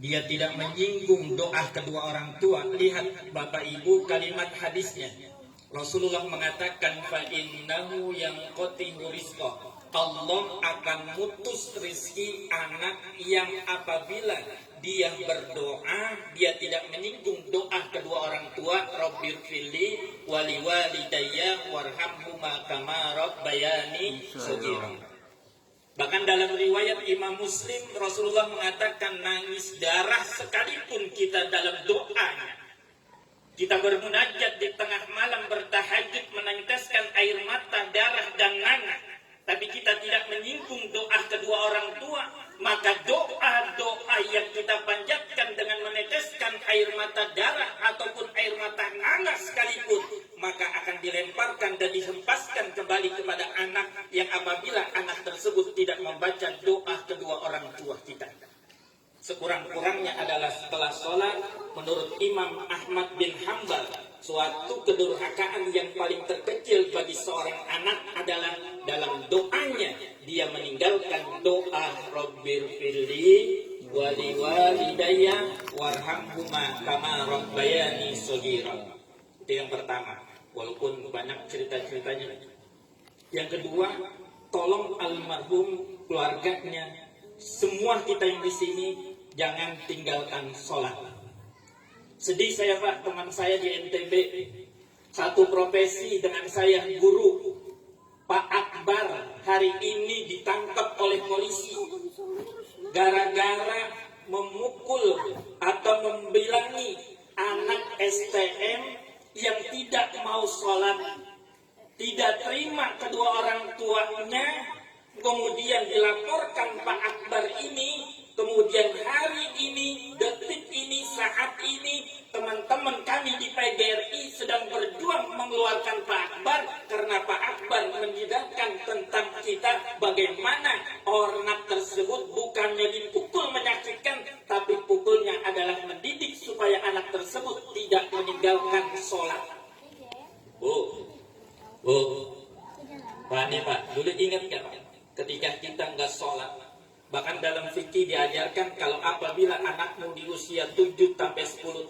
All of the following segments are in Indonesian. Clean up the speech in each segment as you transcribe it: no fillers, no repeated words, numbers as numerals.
Dia tidak menyinggung doa kedua orang tua. Lihat Bapak Ibu kalimat hadisnya. Rasulullah mengatakan fa innahu yanqati'u rizqah. Allah akan mutus rizki anak yang apabila dia berdoa, dia tidak menyinggung doa kedua orang tua, Rabbirfirli wali walidayya warhamhuma kama rabbayani shaghira. Bahkan dalam riwayat Imam Muslim, Rasulullah mengatakan nangis darah sekalipun kita dalam doanya. Kita bermunajat di tengah malam bertahajud meneteskan air mata, darah dan nanah. Tapi kita tidak menyinggung doa kedua orang tua. Maka doa-doa yang kita panjatkan dengan meneteskan air mata darah ataupun air mata nanah sekalipun, maka akan dilemparkan dan dihempaskan kembali kepada anak yang apabila anak tersebut tidak membaca doa kedua orang tua kita. Sekurang-kurangnya adalah setelah sholat, menurut Imam Ahmad bin Hanbal, suatu kedurhakaan yang paling terkecil bagi seorang anak adalah dalam doanya dia meninggalkan doa Rabbirfirli wali walidayya warhamhuma kama rabbayani shaghira. Itu yang pertama, walaupun banyak cerita-ceritanya. Yang kedua, tolong almarhum keluarganya, semua kita yang di sini jangan tinggalkan sholat. Sedih saya Pak, teman saya di NTB, satu profesi dengan saya guru, Pak Akbar hari ini ditangkap oleh polisi gara-gara memukul atau membilangi anak STM yang tidak mau sholat, tidak terima kedua orang tuanya, kemudian dilaporkan Pak Akbar ini. Kemudian hari ini, detik ini, saat ini, teman-teman kami di PGRI sedang berjuang mengeluarkan Pak Akbar karena Pak Akbar menjelaskan tentang kita bagaimana ornak tersebut bukannya dipukul menyakitkan, tapi pukulnya adalah mendidik supaya anak tersebut tidak meninggalkan sholat. Pak nih Pak, dulu ingat gak Pak, ketika kita nggak sholat, bahkan dalam fikih diajarkan kalau apabila anakmu di usia 7-10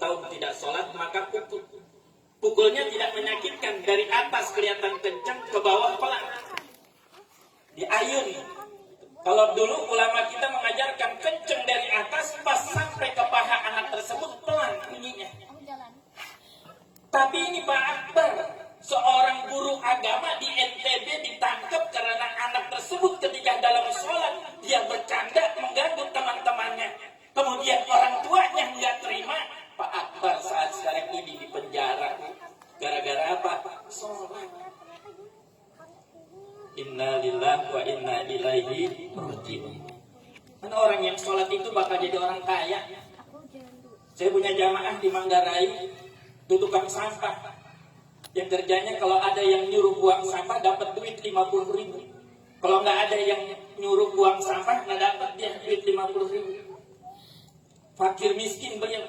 tahun tidak sholat, maka pukul. Pukulnya tidak menyakitkan, dari atas kelihatan kencang, ke bawah pelan. Diayun. Kalau dulu ulama kita mengajarkan kencang dari atas, pas sampai ke paha anak tersebut pelan bunyinya. Tapi ini Pak Akbar, seorang guru agama di NTB ditangkap karena anak tersebut ketika dalam sholat dia bercanda mengganggu teman-temannya. Kemudian orang tuanya nggak terima. Pak Akbar saat sekarang ini di penjara. Gara-gara apa? Sholat. Inna lillahi wa inna ilaihi raji'un. Karena orang yang sholat itu bakal jadi orang kaya. Saya punya jamaah di Manggarai, tukang sampah. Yang kerjanya kalau ada yang nyuruh buang sampah dapat duit 50.000. Kalau nggak ada yang nyuruh buang sampah nggak dapat dia duit 50.000. Fakir miskin beliau.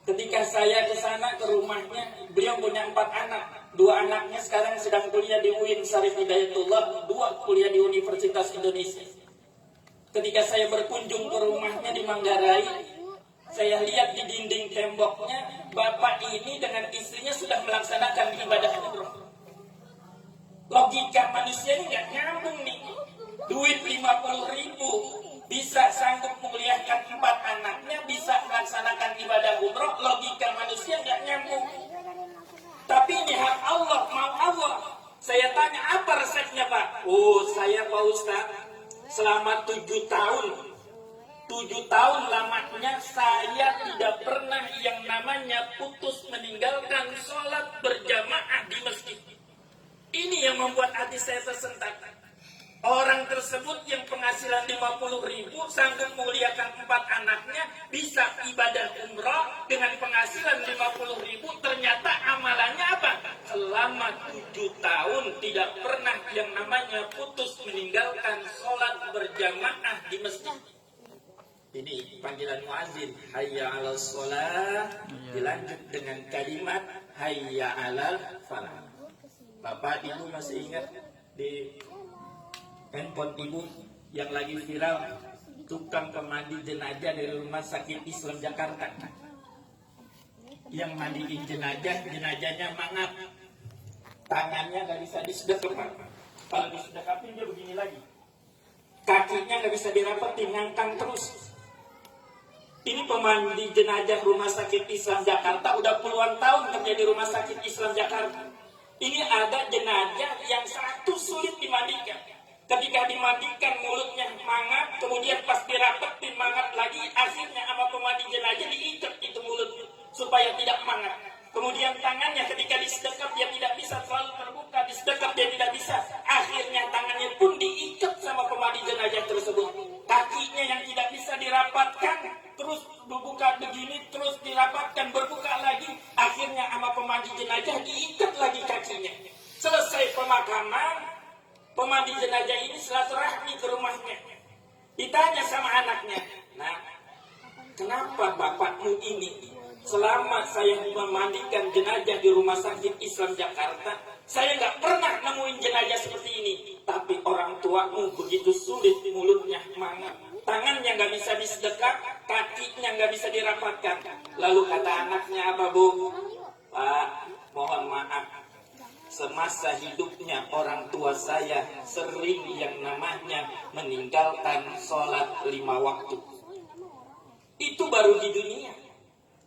Ketika saya ke sana ke rumahnya, beliau punya 4 anak. 2 anaknya sekarang sedang kuliah di UIN Syarif Hidayatullah, 2 kuliah di Universitas Indonesia. Ketika saya berkunjung ke rumahnya di Manggarai, saya lihat di dinding temboknya, bapak ini dengan istrinya sudah melaksanakan ibadah umroh. Logika manusia ini nggak nyambung nih. Duit 50.000 bisa sanggup menguliahkan 4 anaknya, bisa melaksanakan ibadah umroh. Logika manusia nggak nyambung. Tapi ini hak Allah, mau Allah. Saya tanya apa resepnya Pak? Saya Pak Ustaz, selama 7 tahun. 7 tahun lamanya saya tidak pernah yang namanya putus meninggalkan sholat berjamaah di masjid. Ini yang membuat hati saya tersentak. Orang tersebut yang penghasilan 50.000 sanggup memuliakan 4 anaknya, bisa ibadah umroh dengan penghasilan 50.000, ternyata amalannya apa? Selama 7 tahun tidak pernah yang namanya putus meninggalkan sholat berjamaah di masjid. Ini panggilan muazin, hayya 'alal shalah, dilanjut dengan kalimat hayya 'alal falah. Bapak Ibu masih ingat di handphone Ibu yang lagi viral, tukang pemandi jenazah dari Rumah Sakit Islam Jakarta. Yang mandiin jenazah, jenazahnya mangap, tangannya nggak bisa disedekapin. Kalau disedekapin dia begini lagi, kakinya nggak bisa dirapetin, ngangkang terus. Ini pemandi jenazah Rumah Sakit Islam Jakarta, udah puluhan tahun kerja di Rumah Sakit Islam Jakarta. Ini ada jenazah yang satu sulit dimandikan. Ketika dimandikan mulutnya mangap, kemudian pas dirapetin mangap lagi, akhirnya sama pemandi jenazah diikat itu mulutnya supaya tidak mangap. Kemudian tangannya ketika disedekap dia tidak bisa, selalu terbuka, disedekap dia tidak bisa. Akhirnya tangannya pun diikat sama pemandi jenazah tersebut. Kakinya yang tidak bisa dirapatkan, terus berbuka begini, terus dirapatkan, berbuka lagi. Akhirnya sama pemandi jenazah diikat lagi kakinya. Selesai pemakaman, pemandi jenazah ini silaturahmi ke rumahnya. Ditanya sama anaknya, "Nah, kenapa bapakmu ini selama saya memandikan jenazah di Rumah Sakit Islam Jakarta, saya nggak pernah nemuin jenazah seperti ini. Tapi orang tuamu begitu sulit, mulutnya mangap, tangannya nggak bisa disedekap, kakinya nggak bisa dirapatkan." Lalu kata anaknya, "Apa Bu?" "Pak, mohon maaf. Semasa hidupnya orang tua saya sering yang namanya meninggalkan sholat 5 waktu. Itu baru di dunia.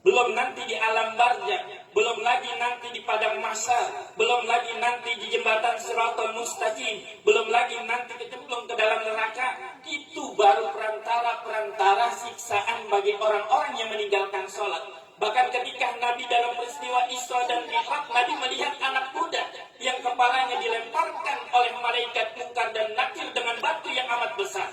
Belum nanti di alam barzakh, belum lagi nanti di padang mahsyar, belum lagi nanti di jembatan Shiratal Mustaqim, belum lagi nanti kecemplung ke dalam neraka. Itu baru perantara siksaan bagi orang-orang yang meninggalkan sholat. Bahkan ketika Nabi dalam peristiwa Isra dan Mi'raj, Nabi melihat anak muda yang kepalanya dilemparkan oleh malaikat Munkar dan Nakir dengan batu yang amat besar.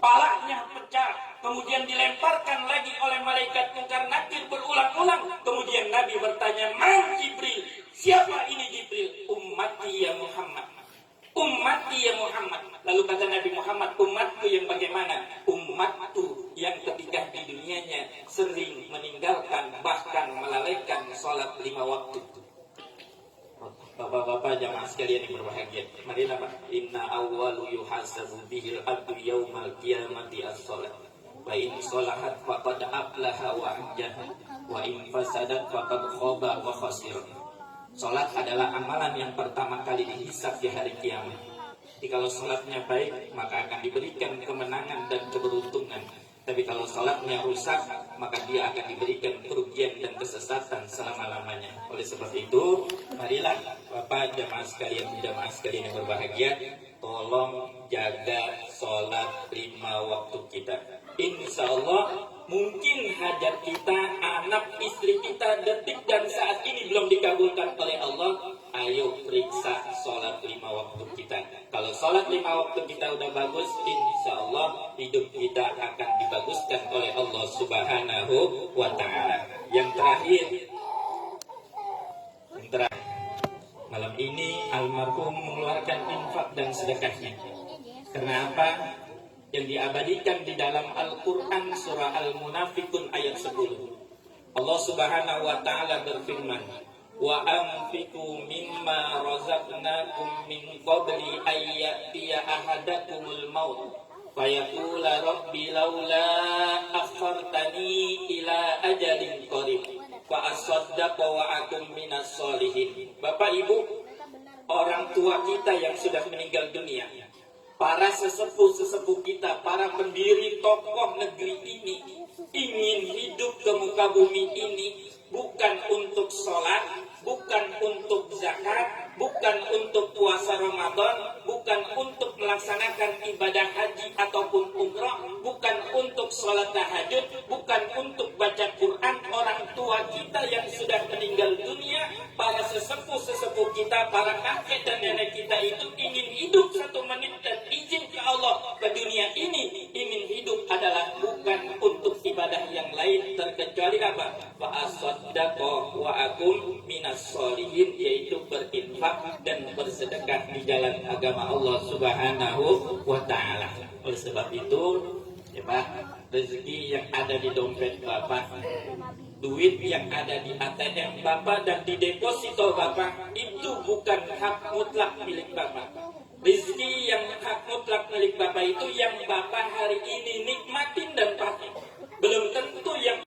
Palanya pecah, kemudian dilemparkan lagi oleh malaikat Munkar Nakir berulang-ulang. Kemudian Nabi bertanya, "Man Jibril? Siapa ini Jibril?" "Ummati ya Muhammad. Ummati ya Muhammad." Lalu kata Nabi Muhammad, "Umatku yang bagaimana?" "Umatku yang ketika di dunianya sering meninggalkan bahkan melalaikan sholat 5 waktu." Bapak-bapak jamaah sekalian yang berbahagia, marilah Pak, inna awwalu yuhasabu bihil abdu yaumal qiyamati as-sholat. Wa in sholahat faqad aflaha wa anjaha, wa in fasadat faqad khaba wa khasir. Sholat adalah amalan yang pertama kali dihisab di hari kiamat. Jadi kalau sholatnya baik, maka akan diberikan kemenangan dan keberuntungan. Tapi kalau sholatnya rusak, maka dia akan diberikan kerugian dan kesesatan selama-lamanya. Oleh sebab itu, marilah Bapak jamaah sekalian yang berbahagia, tolong jaga sholat 5 waktu kita. Insya Allah mungkin hajat kita, anak istri kita detik dan saat ini belum dikabulkan oleh Allah. Ayo periksa sholat 5 waktu kita. Kalau sholat 5 waktu kita udah bagus, insya Allah hidup kita akan dibaguskan oleh Allah Subhanahu wa Ta'ala. Yang terakhir, malam ini almarhum mengeluarkan infak dan sedekahnya. Karena apa? Yang diabadikan di dalam Al-Quran surah Al-Munafikun ayat 10. Allah Subhanahu wa Ta'ala berfirman, "Wa anfiqu mimma razaqnakum min qabli ayyatiya ahadakumul maut fayaqula rabbi laula akhartani ila ajalin qarib fa asaddaqa wa akum minas sholihin." Bapak Ibu, orang tua kita yang sudah meninggal dunia, para sesepuh-sesepuh kita, para pendiri tokoh negeri ini ingin hidup ke muka bumi ini bukan untuk sholat, bukan untuk zakat, bukan untuk puasa Ramadan, bukan untuk melaksanakan ibadah haji ataupun umrah, bukan untuk sholat tahajud, bukan untuk baca Quran. Orang tua kita yang sudah meninggal dunia, para sesepuh-sesepuh kita, para kakek dan nenek kita itu ingin hidup 1 menit dan izin ke Allah ke dunia ini, ingin hidup adalah bukan untuk ibadah yang lain terkecuali apa? Wa asaddaqa wa akum minas sholihin, yaitu berinfak dan bersedekah di jalan agama Allah Subhanahu wa Ta'ala. Oleh sebab itu, ya Pak, rezeki yang ada di dompet Bapak, duit yang ada di ATM Bapak dan di deposito Bapak, itu bukan hak mutlak milik Bapak. Rizki yang hak mutlak milik Bapak itu yang Bapak hari ini nikmatin dan pakai. Belum tentu yang